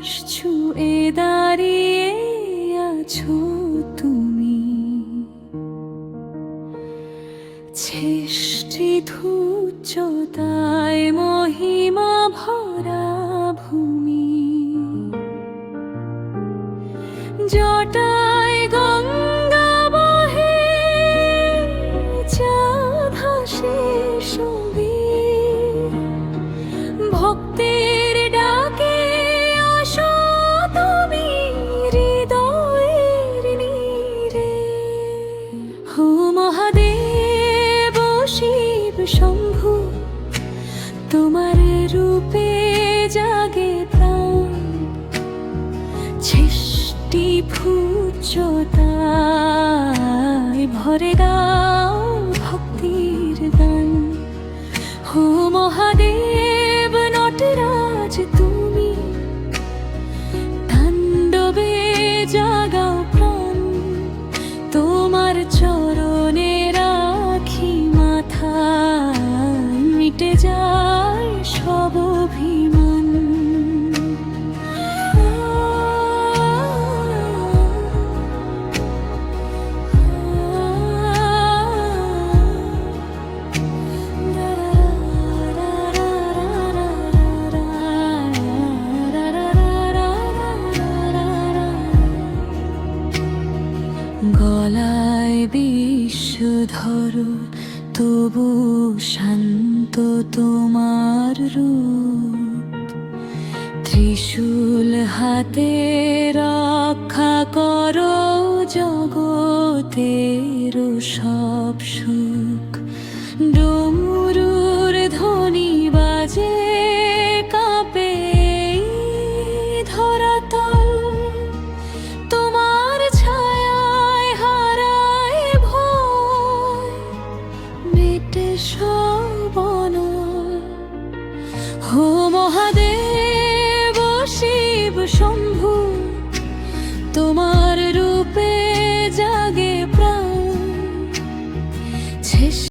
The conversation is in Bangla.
আকাশ ছুঁয়ে দাঁড়িয়ে আছো তুমি, সৃষ্টির উচ্চতায় মহিমা ভরা ভূমি। জটায় গঙ্গা বহে, চাঁদ হাসে সুবীর, ভক্তের ডাকে আসো তুমি হৃদয়ের নীরে। হো মহাদেব শিব শম্ভু, তোমার রূপে জাগে প্রাণ, সৃষ্টি উচ্চতায় ভরে দাও ভক্তির গান। হো মহাদেব নটরাজ তুমি, তাণ্ডবে জাগাও প্রাণ, তোমার চরণে রাখি মাথা, মিটে যায় সব অভিমান। গলায় বিষধর তবু শান্ত তোমার রূপ, ত্রিশূল হাতে রক্ষা করো জগতের সব সুখ। ডমরুর ধ্বনি বাজে কাঁপে ধরাতল, তোমার ছায়ায় হারায় ভয়, মেটে সব অনল। হো মহাদেব শিব শম্ভু,